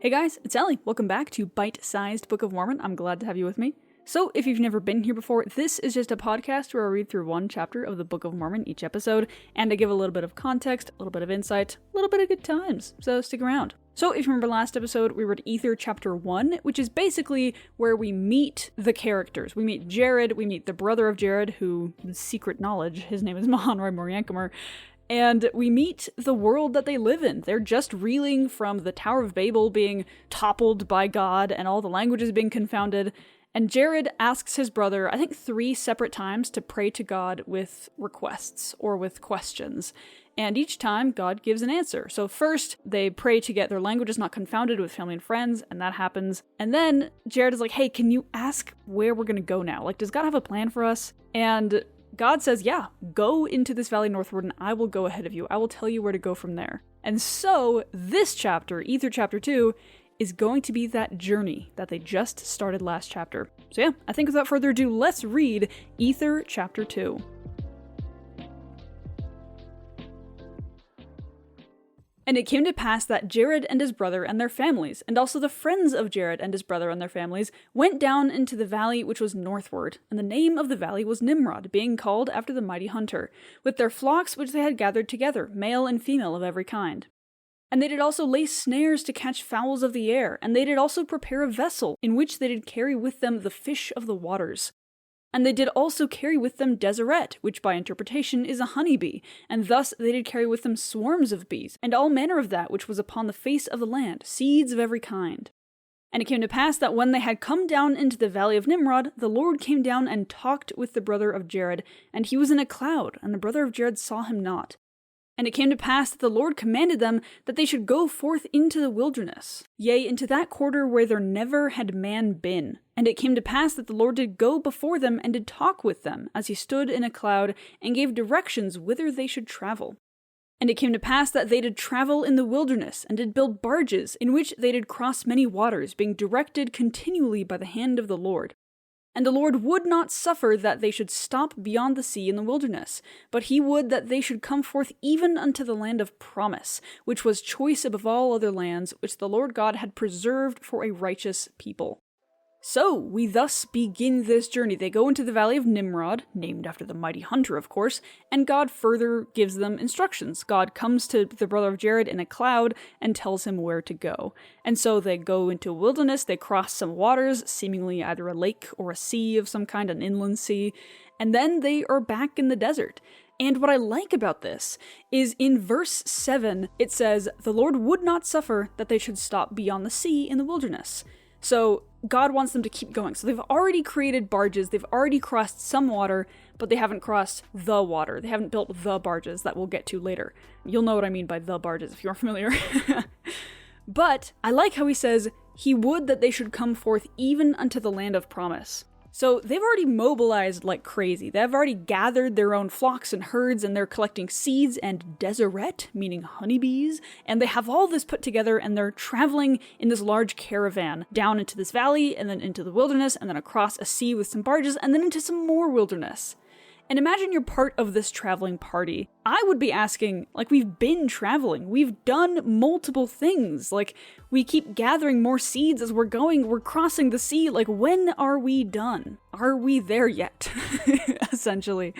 Hey guys, it's Ellie. Welcome back to Bite-Sized Book of Mormon. I'm glad to have you with me. So, if you've never been here before, this is just a podcast where I read through one chapter of the Book of Mormon each episode, and I give a little bit of context, a little bit of insight, a little bit of good times, so stick around. So, if you remember last episode, we read Ether Chapter 1, which is basically where we meet the characters. We meet Jared, we meet the brother of Jared, who, secret knowledge, his name is Mahonroy Moriankumer, and we meet the world that they live in. They're just reeling from the Tower of Babel being toppled by God and all the languages being confounded. And Jared asks his brother, I think 3 separate times, to pray to God with requests or with questions. And each time, God gives an answer. So first, they pray to get their languages not confounded with family and friends, and that happens. And then Jared is like, hey, can you ask where we're going to go now? Like, does God have a plan for us? And God says, yeah, go into this valley northward and I will go ahead of you. I will tell you where to go from there. And so this chapter, Ether Chapter 2, is going to be that journey that they just started last chapter. So yeah, I think without further ado, let's read Ether Chapter 2. And it came to pass that Jared and his brother and their families, and also the friends of Jared and his brother and their families, went down into the valley which was northward, and the name of the valley was Nimrod, being called after the mighty hunter, with their flocks which they had gathered together, male and female of every kind. And they did also lay snares to catch fowls of the air, and they did also prepare a vessel, in which they did carry with them the fish of the waters. And they did also carry with them deseret, which by interpretation is a honeybee, and thus they did carry with them swarms of bees, and all manner of that which was upon the face of the land, seeds of every kind. And it came to pass that when they had come down into the valley of Nimrod, the Lord came down and talked with the brother of Jared, and he was in a cloud, and the brother of Jared saw him not. And it came to pass that the Lord commanded them that they should go forth into the wilderness, yea, into that quarter where there never had man been. And it came to pass that the Lord did go before them and did talk with them, as he stood in a cloud, and gave directions whither they should travel. And it came to pass that they did travel in the wilderness, and did build barges, in which they did cross many waters, being directed continually by the hand of the Lord. And the Lord would not suffer that they should stop beyond the sea in the wilderness, but he would that they should come forth even unto the land of promise, which was choice above all other lands, which the Lord God had preserved for a righteous people. So, we thus begin this journey. They go into the valley of Nimrod, named after the mighty hunter, of course, and God further gives them instructions. God comes to the brother of Jared in a cloud and tells him where to go. And so they go into a wilderness, they cross some waters, seemingly either a lake or a sea of some kind, an inland sea, and then they are back in the desert. And what I like about this is in verse 7, it says, the Lord would not suffer that they should stop beyond the sea in the wilderness. So God wants them to keep going. So they've already created barges, they've already crossed some water, but they haven't crossed the water. They haven't built the barges that we'll get to later. You'll know what I mean by the barges if you're familiar. But I like how he says, he would that they should come forth even unto the land of promise. So they've already mobilized like crazy. They've already gathered their own flocks and herds, and they're collecting seeds and deseret, meaning honeybees, and they have all this put together, and they're traveling in this large caravan down into this valley, and then into the wilderness, and then across a sea with some barges, and then into some more wilderness. And imagine you're part of this traveling party. I would be asking, like, we've been traveling. We've done multiple things. Like, we keep gathering more seeds as we're going. We're crossing the sea. Like, when are we done? Are we there yet? Essentially.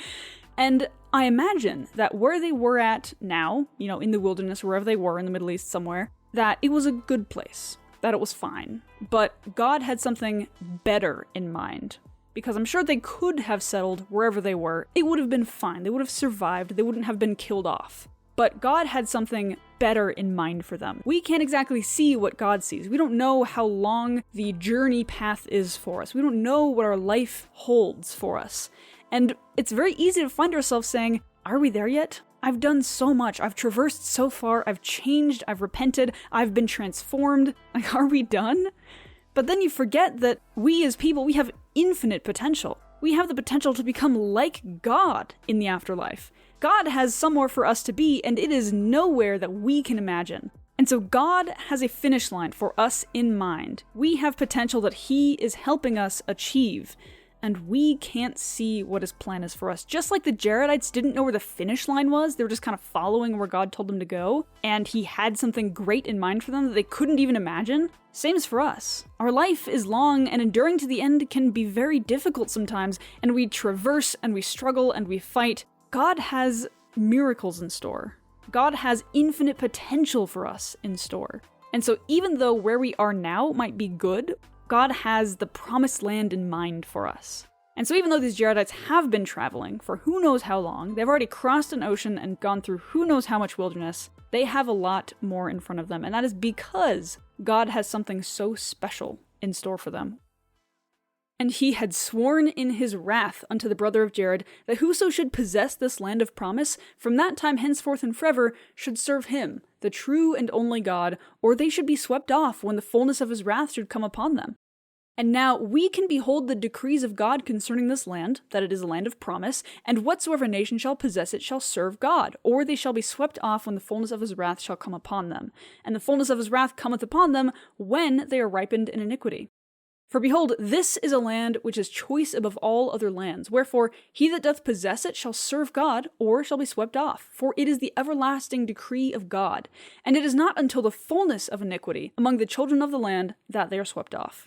And I imagine that where they were at now, you know, in the wilderness, wherever they were in the Middle East somewhere, that it was a good place. That it was fine. But God had something better in mind. Because I'm sure they could have settled wherever they were. It would have been fine. They would have survived. They wouldn't have been killed off. But God had something better in mind for them. We can't exactly see what God sees. We don't know how long the journey path is for us. We don't know what our life holds for us. And it's very easy to find ourselves saying, are we there yet? I've done so much. I've traversed so far. I've changed. I've repented. I've been transformed. Like, are we done? But then you forget that we as people, we have infinite potential. We have the potential to become like God in the afterlife. God has somewhere for us to be, and it is nowhere that we can imagine. And so God has a finish line for us in mind. We have potential that he is helping us achieve. and we can't see what his plan is for us. Just like the Jaredites didn't know where the finish line was, they were just kind of following where God told them to go, and he had something great in mind for them that they couldn't even imagine. Same's for us. Our life is long, and enduring to the end can be very difficult sometimes, and we traverse, and we struggle, and we fight. God has miracles in store. God has infinite potential for us in store. And so even though where we are now might be good, God has the promised land in mind for us. And so even though these Jaredites have been traveling for who knows how long, they've already crossed an ocean and gone through who knows how much wilderness, they have a lot more in front of them. And that is because God has something so special in store for them. And he had sworn in his wrath unto the brother of Jared that whoso should possess this land of promise, from that time henceforth and forever, should serve him, the true and only God, or they should be swept off when the fullness of his wrath should come upon them. And now we can behold the decrees of God concerning this land, that it is a land of promise, and whatsoever nation shall possess it shall serve God, or they shall be swept off when the fullness of his wrath shall come upon them. And the fullness of his wrath cometh upon them when they are ripened in iniquity. For behold, this is a land which is choice above all other lands. Wherefore, he that doth possess it shall serve God, or shall be swept off. For it is the everlasting decree of God. And it is not until the fullness of iniquity among the children of the land that they are swept off.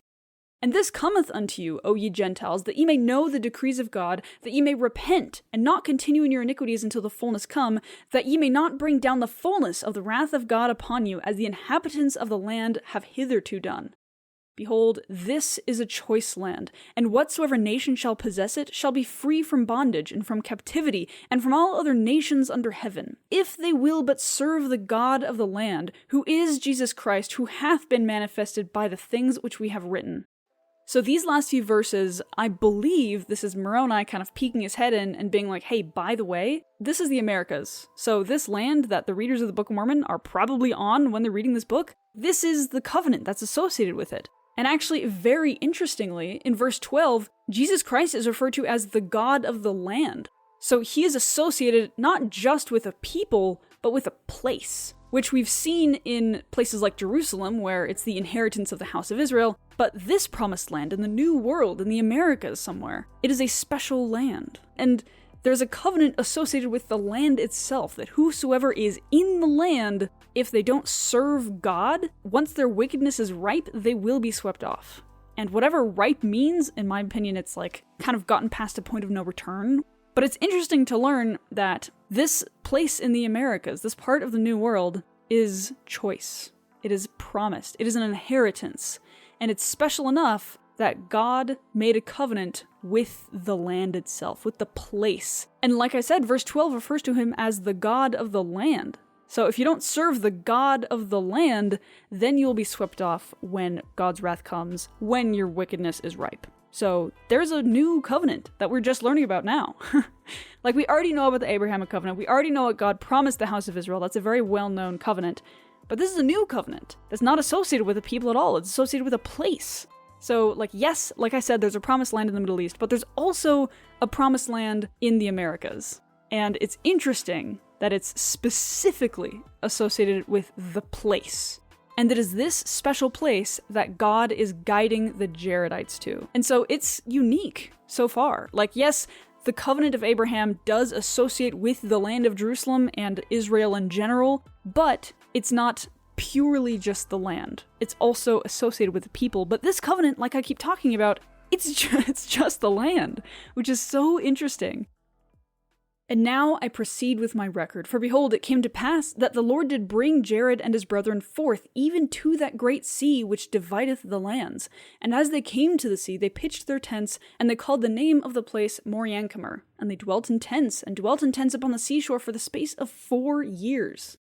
And this cometh unto you, O ye Gentiles, that ye may know the decrees of God, that ye may repent, and not continue in your iniquities until the fullness come, that ye may not bring down the fullness of the wrath of God upon you, as the inhabitants of the land have hitherto done. Behold, this is a choice land, and whatsoever nation shall possess it shall be free from bondage and from captivity and from all other nations under heaven, if they will but serve the God of the land, who is Jesus Christ, who hath been manifested by the things which we have written. So these last few verses, I believe this is Moroni kind of peeking his head in and being like, hey, by the way, this is the Americas. So this land that the readers of the Book of Mormon are probably on when they're reading this book, this is the covenant that's associated with it. And actually, very interestingly, in verse 12, Jesus Christ is referred to as the God of the land. So he is associated not just with a people, but with a place, which we've seen in places like Jerusalem, where it's the inheritance of the house of Israel, but this promised land in the New World, in the Americas somewhere, it is a special land. And there's a covenant associated with the land itself, that whosoever is in the land, if they don't serve God, once their wickedness is ripe, they will be swept off. And whatever ripe means, in my opinion, it's like kind of gotten past a point of no return. But it's interesting to learn that this place in the Americas, this part of the New World, is choice. It is promised. It is an inheritance. And it's special enough that God made a covenant with the land itself, with the place. And like I said, verse 12 refers to him as the God of the land. So if you don't serve the God of the land, then you'll be swept off when God's wrath comes, when your wickedness is ripe. So there's a new covenant that we're just learning about now. Like, we already know about the Abrahamic covenant. We already know what God promised the house of Israel. That's a very well-known covenant. But this is a new covenant that's not associated with a people at all. It's associated with a place. So, like, yes, like I said, there's a promised land in the Middle East, but there's also a promised land in the Americas. And it's interesting that it's specifically associated with the place. And it is this special place that God is guiding the Jaredites to. And so it's unique so far. Like, yes, the covenant of Abraham does associate with the land of Jerusalem and Israel in general, but it's not purely just the land. It's also associated with the people. But this covenant, like I keep talking about, it's just the land, which is so interesting. And now I proceed with my record. For behold, it came to pass that the Lord did bring Jared and his brethren forth, even to that great sea which divideth the lands. And as they came to the sea, they pitched their tents, and they called the name of the place Moriankamer. And they dwelt in tents upon the seashore for the space of 4 years.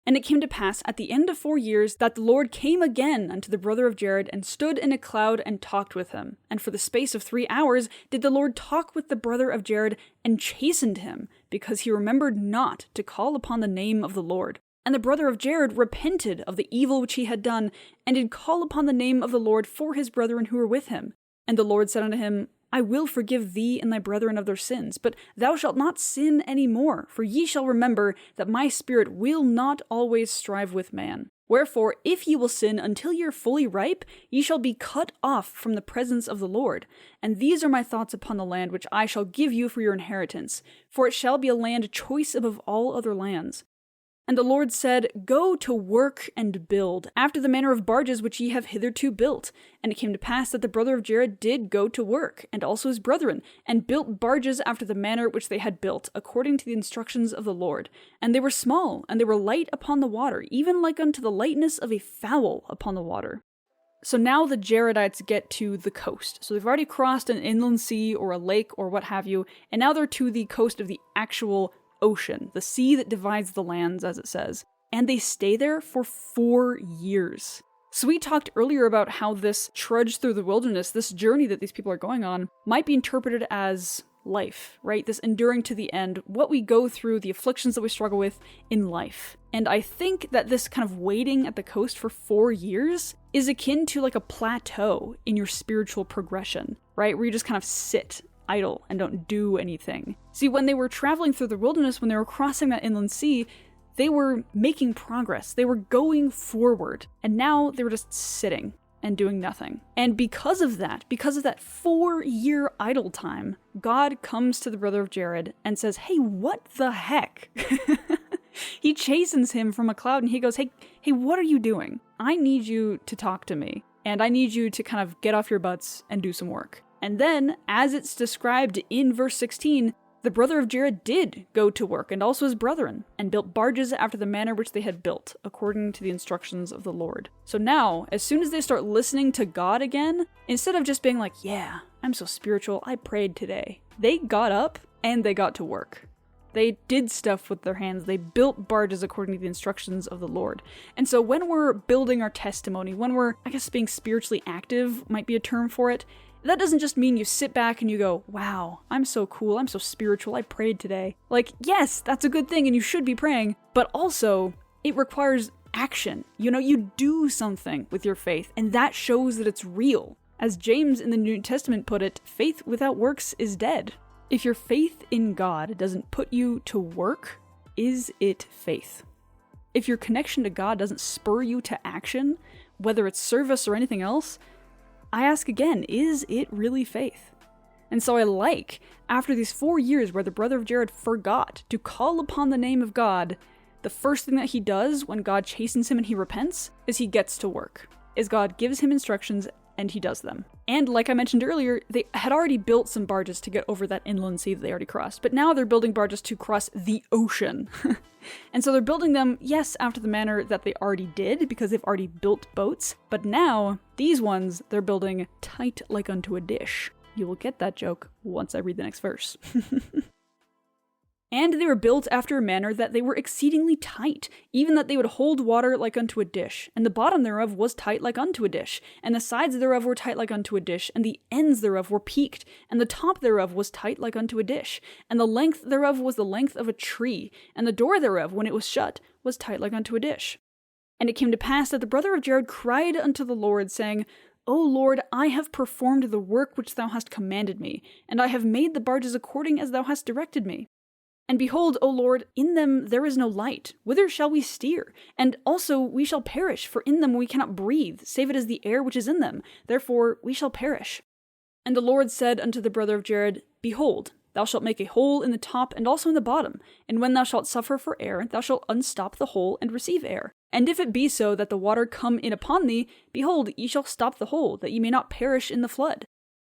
And it came to pass at the end of 4 years that the Lord came again unto the brother of Jared, and stood in a cloud and talked with him. And for the space of 3 hours did the Lord talk with the brother of Jared, and chastened him, because he remembered not to call upon the name of the Lord. And the brother of Jared repented of the evil which he had done, and did call upon the name of the Lord for his brethren who were with him. And the Lord said unto him, I will forgive thee and thy brethren of their sins, but thou shalt not sin any more, for ye shall remember that my spirit will not always strive with man. Wherefore, if ye will sin until ye are fully ripe, ye shall be cut off from the presence of the Lord. And these are my thoughts upon the land which I shall give you for your inheritance, for it shall be a land choice above all other lands. And the Lord said, Go to work and build, after the manner of barges which ye have hitherto built. And it came to pass that the brother of Jared did go to work, and also his brethren, and built barges after the manner which they had built, according to the instructions of the Lord. And they were small, and they were light upon the water, even like unto the lightness of a fowl upon the water. So now the Jaredites get to the coast. So they've already crossed an inland sea or a lake or what have you, and now they're to the coast of the actual ocean, the sea that divides the lands, as it says. And they stay there for 4 years. So we talked earlier about how this trudge through the wilderness, this journey that these people are going on, might be interpreted as life, right? This enduring to the end, what we go through, the afflictions that we struggle with in life. And I think that this kind of waiting at the coast for 4 years is akin to like a plateau in your spiritual progression, right? Where you just kind of sit idle and don't do anything. See, when they were traveling through the wilderness, when they were crossing that inland sea, they were making progress. They were going forward. And now they were just sitting and doing nothing. And because of that 4-year idle time, God comes to the brother of Jared and says, hey, what the heck? He chastens him from a cloud and he goes, hey, what are you doing? I need you to talk to me. And I need you to kind of get off your butts and do some work. And then, as it's described in verse 16, the brother of Jared did go to work, and also his brethren, and built barges after the manner which they had built, according to the instructions of the Lord. So now, as soon as they start listening to God again, instead of just being like, yeah, I'm so spiritual, I prayed today, they got up and they got to work. They did stuff with their hands. They built barges according to the instructions of the Lord. And so when we're building our testimony, when we're, I guess, being spiritually active might be a term for it, that doesn't just mean you sit back and you go, wow, I'm so cool, I'm so spiritual, I prayed today. Like, yes, that's a good thing and you should be praying, but also it requires action. You do something with your faith, and that shows that it's real. As James in the New Testament put it, faith without works is dead. If your faith in God doesn't put you to work, is it faith? If your connection to God doesn't spur you to action, whether it's service or anything else, I ask again, is it really faith? And so I like, after these 4 years where the brother of Jared forgot to call upon the name of God, the first thing that he does when God chastens him and he repents is he gets to work. Is God gives him instructions and he does them. And like I mentioned earlier, they had already built some barges to get over that inland sea that they already crossed, but now they're building barges to cross the ocean. And so they're building them, yes, after the manner that they already did, because they've already built boats, but now, these ones, they're building tight like unto a dish. You will get that joke once I read the next verse. And they were built after a manner that they were exceedingly tight, even that they would hold water like unto a dish. And the bottom thereof was tight like unto a dish, and the sides thereof were tight like unto a dish, and the ends thereof were peaked, and the top thereof was tight like unto a dish, and the length thereof was the length of a tree, and the door thereof, when it was shut, was tight like unto a dish. And it came to pass that the brother of Jared cried unto the Lord, saying, O Lord, I have performed the work which thou hast commanded me, and I have made the barges according as thou hast directed me. And behold, O Lord, in them there is no light. Whither shall we steer? And also we shall perish, for in them we cannot breathe, save it is the air which is in them. Therefore we shall perish. And the Lord said unto the brother of Jared, Behold, thou shalt make a hole in the top and also in the bottom, and when thou shalt suffer for air, thou shalt unstop the hole and receive air. And if it be so that the water come in upon thee, behold, ye shall stop the hole, that ye may not perish in the flood.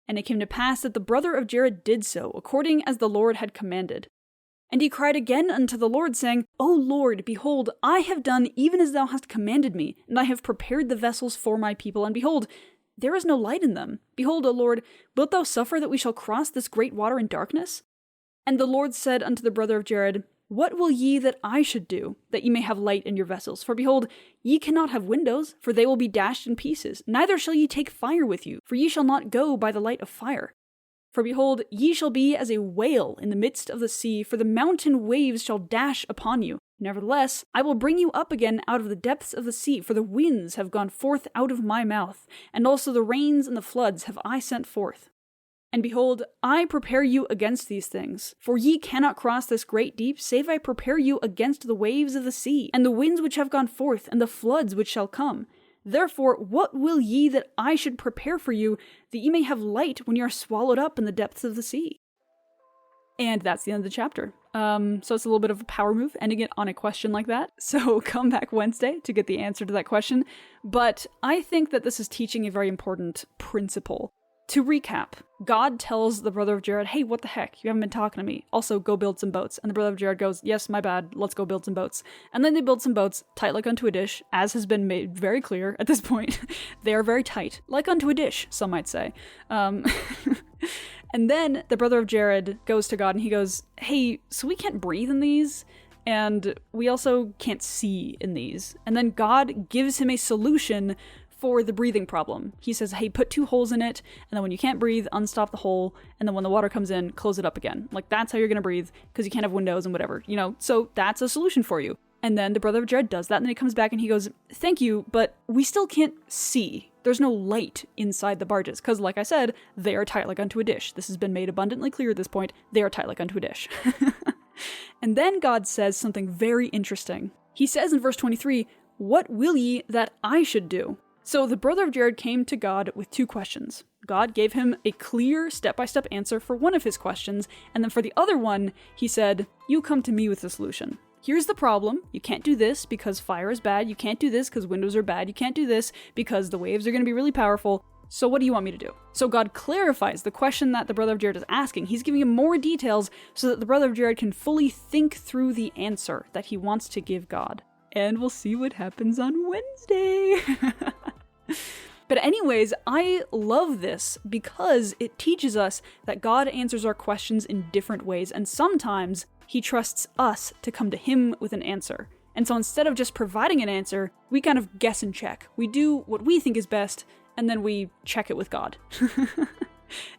And it came to pass that the brother of Jared did so, according as the Lord had commanded. And he cried again unto the Lord, saying, O Lord, behold, I have done even as thou hast commanded me, and I have prepared the vessels for my people, and behold, there is no light in them. Behold, O Lord, wilt thou suffer that we shall cross this great water in darkness? And the Lord said unto the brother of Jared, What will ye that I should do, that ye may have light in your vessels? For behold, ye cannot have windows, for they will be dashed in pieces. Neither shall ye take fire with you, for ye shall not go by the light of fire. For behold, ye shall be as a whale in the midst of the sea, for the mountain waves shall dash upon you. Nevertheless, I will bring you up again out of the depths of the sea, for the winds have gone forth out of my mouth, and also the rains and the floods have I sent forth. And behold, I prepare you against these things. For ye cannot cross this great deep, save I prepare you against the waves of the sea, and the winds which have gone forth, and the floods which shall come. Therefore, what will ye that I should prepare for you, that ye may have light when ye are swallowed up in the depths of the sea? And that's the end of the chapter. So it's a little bit of a power move, ending it on a question like that. So come back Wednesday to get the answer to that question. But I think that this is teaching a very important principle. To recap, God tells the brother of Jared, hey, what the heck? You haven't been talking to me. Also, go build some boats. And the brother of Jared goes, yes, my bad. Let's go build some boats. And then they build some boats, tight like unto a dish, as has been made very clear at this point. They are very tight, like unto a dish, some might say. And then the brother of Jared goes to God and he goes, hey, so we can't breathe in these, and we also can't see in these. And then God gives him a solution for the breathing problem. He says, hey, put 2 holes in it, and then when you can't breathe, unstop the hole, and then when the water comes in, close it up again. Like, that's how you're gonna breathe, because you can't have windows and whatever, so that's a solution for you. And then the brother of Jared does that, and then he comes back and he goes, thank you, but we still can't see. There's no light inside the barges, because like I said, they are tight like unto a dish. This has been made abundantly clear at this point. They are tight like unto a dish. And then God says something very interesting. He says in verse 23, what will ye that I should do? So the brother of Jared came to God with 2 questions. God gave him a clear step-by-step answer for one of his questions, and then for the other one, he said, you come to me with the solution. Here's the problem. You can't do this because fire is bad. You can't do this because windows are bad. You can't do this because the waves are going to be really powerful. So what do you want me to do? So God clarifies the question that the brother of Jared is asking. He's giving him more details so that the brother of Jared can fully think through the answer that he wants to give God. And we'll see what happens on Wednesday. But anyways, I love this because it teaches us that God answers our questions in different ways, and sometimes he trusts us to come to him with an answer. And so instead of just providing an answer, we kind of guess and check. We do what we think is best, and then we check it with God.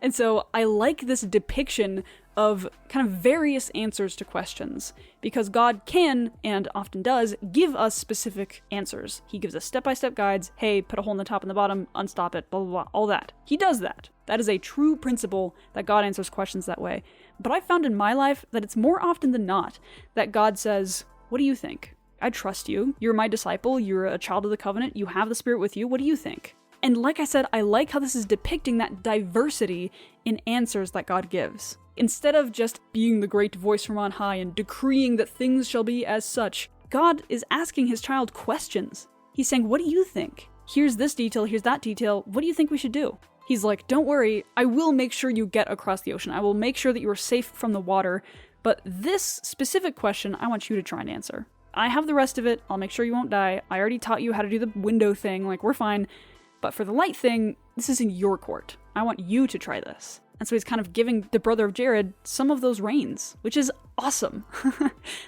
And so I like this depiction of kind of various answers to questions, because God can, and often does, give us specific answers. He gives us step-by-step guides. Hey, put a hole in the top and the bottom, unstop it, blah, blah, blah, all that. He does that. That is a true principle that God answers questions that way. But I found in my life that it's more often than not that God says, what do you think? I trust you. You're my disciple. You're a child of the covenant. You have the Spirit with you. What do you think? And like I said, I like how this is depicting that diversity in answers that God gives. Instead of just being the great voice from on high and decreeing that things shall be as such, God is asking his child questions. He's saying, what do you think? Here's this detail, here's that detail. What do you think we should do? He's like, don't worry, I will make sure you get across the ocean. I will make sure that you are safe from the water. But this specific question, I want you to try and answer. I have the rest of it. I'll make sure you won't die. I already taught you how to do the window thing. Like, we're fine. But for the light thing, this is in your court. I want you to try this. And so he's kind of giving the brother of Jared some of those reins, which is awesome.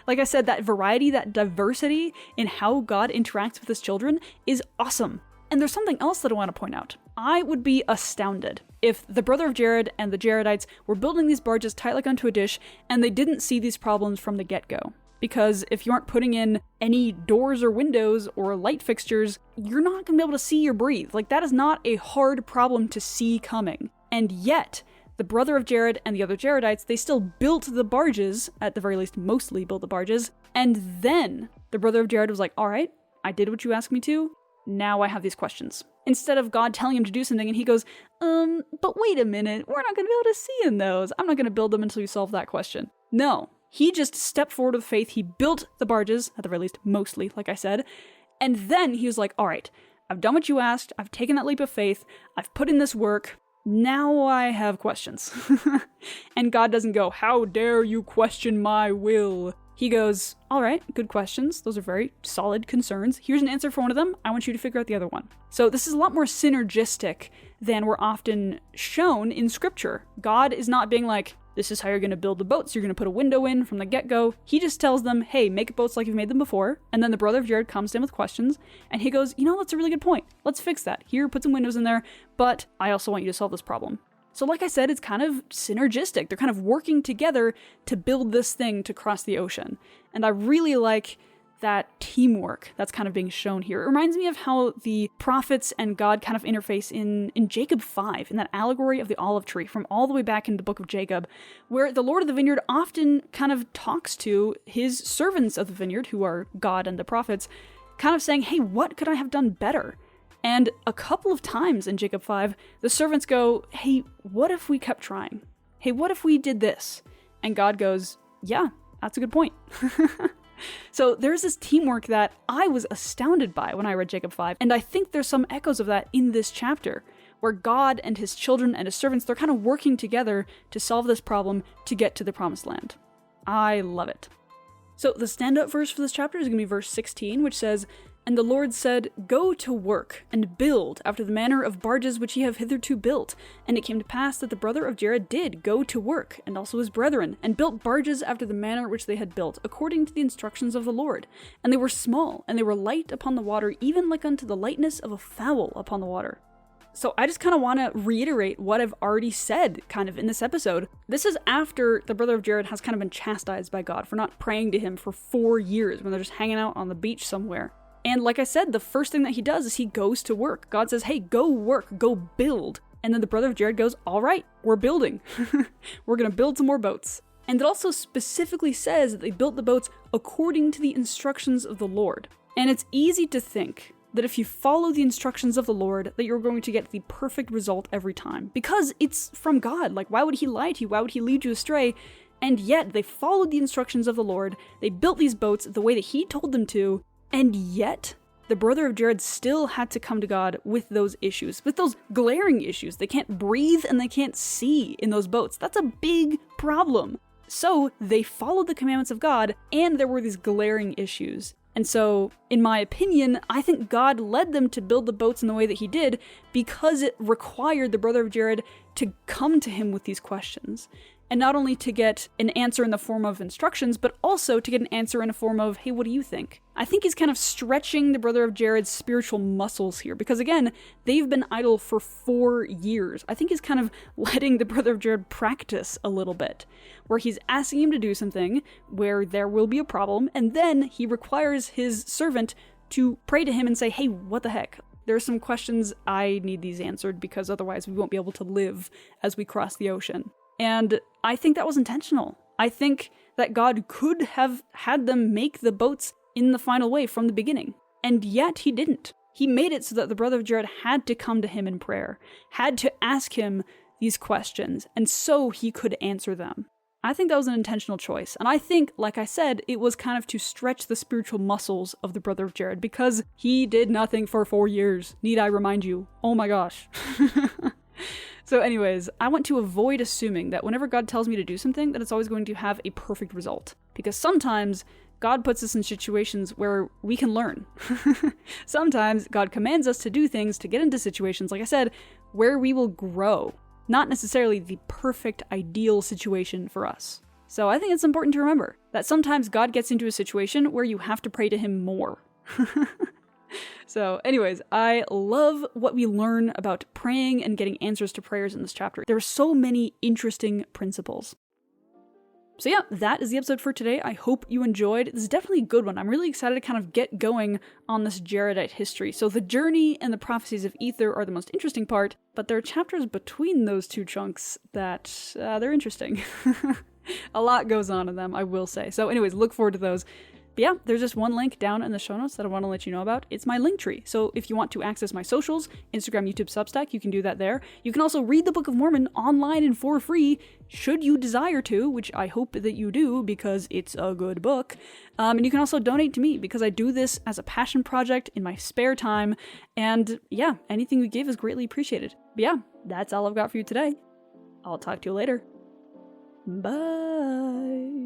Like I said, that variety, that diversity in how God interacts with his children is awesome. And there's something else that I want to point out. I would be astounded if the brother of Jared and the Jaredites were building these barges tight like unto a dish and they didn't see these problems from the get-go. Because if you aren't putting in any doors or windows or light fixtures, you're not going to be able to see or breathe. Like, that is not a hard problem to see coming. And yet, the brother of Jared and the other Jaredites, they still built the barges, at the very least mostly built the barges, and then the brother of Jared was like, all right, I did what you asked me to, now I have these questions. Instead of God telling him to do something and he goes, but wait a minute, we're not going to be able to see in those. I'm not going to build them until you solve that question. No. He just stepped forward with faith. He built the barges, at the very least, mostly, like I said. And then he was like, all right, I've done what you asked. I've taken that leap of faith. I've put in this work. Now I have questions. And God doesn't go, how dare you question my will? He goes, all right, good questions. Those are very solid concerns. Here's an answer for one of them. I want you to figure out the other one. So this is a lot more synergistic than we're often shown in scripture. God is not being like, this is how you're going to build the boats. You're going to put a window in from the get-go. He just tells them, hey, make boats like you've made them before. And then the brother of Jared comes in with questions. And he goes, that's a really good point. Let's fix that. Here, put some windows in there. But I also want you to solve this problem. So like I said, it's kind of synergistic. They're kind of working together to build this thing to cross the ocean. And I really like that teamwork that's kind of being shown here. It reminds me of how the prophets and God kind of interface in Jacob 5, in that allegory of the olive tree from all the way back in the book of Jacob, where the Lord of the vineyard often kind of talks to his servants of the vineyard, who are God and the prophets, kind of saying, hey, what could I have done better? And a couple of times in Jacob 5, the servants go, hey, what if we kept trying? Hey, what if we did this? And God goes, yeah, that's a good point. So there's this teamwork that I was astounded by when I read Jacob 5, and I think there's some echoes of that in this chapter, where God and his children and his servants, they're kind of working together to solve this problem to get to the promised land. I love it. So the standout verse for this chapter is going to be verse 16, which says, "And the Lord said, Go to work, and build after the manner of barges which ye have hitherto built. And it came to pass that the brother of Jared did go to work, and also his brethren, and built barges after the manner which they had built, according to the instructions of the Lord. And they were small, and they were light upon the water, even like unto the lightness of a fowl upon the water." So I just kind of want to reiterate what I've already said kind of in this episode. This is after the brother of Jared has kind of been chastised by God for not praying to him for 4 years when they're just hanging out on the beach somewhere. And like I said, the first thing that he does is he goes to work. God says, hey, go work, go build. And then the brother of Jared goes, all right, we're building. We're going to build some more boats. And it also specifically says that they built the boats according to the instructions of the Lord. And it's easy to think that if you follow the instructions of the Lord, that you're going to get the perfect result every time. Because it's from God. Like, why would he lie to you? Why would he lead you astray? And yet, they followed the instructions of the Lord. They built these boats the way that he told them to. And yet, the brother of Jared still had to come to God with those issues, with those glaring issues. They can't breathe and they can't see in those boats. That's a big problem. So they followed the commandments of God, and there were these glaring issues. And so, in my opinion, I think God led them to build the boats in the way that he did because it required the brother of Jared to come to him with these questions. And not only to get an answer in the form of instructions, but also to get an answer in a form of, hey, what do you think? I think he's kind of stretching the brother of Jared's spiritual muscles here, because again, they've been idle for 4 years. I think he's kind of letting the brother of Jared practice a little bit, where he's asking him to do something where there will be a problem, and then he requires his servant to pray to him and say, hey, what the heck? There are some questions, I need these answered, because otherwise we won't be able to live as we cross the ocean. And I think that was intentional. I think that God could have had them make the boats in the final way from the beginning. And yet he didn't. He made it so that the brother of Jared had to come to him in prayer, had to ask him these questions, and so he could answer them. I think that was an intentional choice. And I think, like I said, it was kind of to stretch the spiritual muscles of the brother of Jared, because he did nothing for 4 years. Need I remind you? Oh my gosh. So anyways, I want to avoid assuming that whenever God tells me to do something, that it's always going to have a perfect result. Because sometimes God puts us in situations where we can learn. Sometimes God commands us to do things to get into situations, like I said, where we will grow. Not necessarily the perfect, ideal situation for us. So I think it's important to remember that sometimes God gets into a situation where you have to pray to him more. So anyways, I love what we learn about praying and getting answers to prayers in this chapter. There are so many interesting principles. So yeah, that is the episode for today. I hope you enjoyed. This is definitely a good one. I'm really excited to kind of get going on this Jaredite history. So the journey and the prophecies of Ether are the most interesting part, but there are chapters between those two chunks that they're interesting. A lot goes on in them, I will say. So anyways, look forward to those. But yeah, there's just one link down in the show notes that I want to let you know about. It's my Linktree. So if you want to access my socials, Instagram, YouTube, Substack, you can do that there. You can also read the Book of Mormon online and for free, should you desire to, which I hope that you do because it's a good book. And you can also donate to me because I do this as a passion project in my spare time. And yeah, anything you give is greatly appreciated. But yeah, that's all I've got for you today. I'll talk to you later. Bye.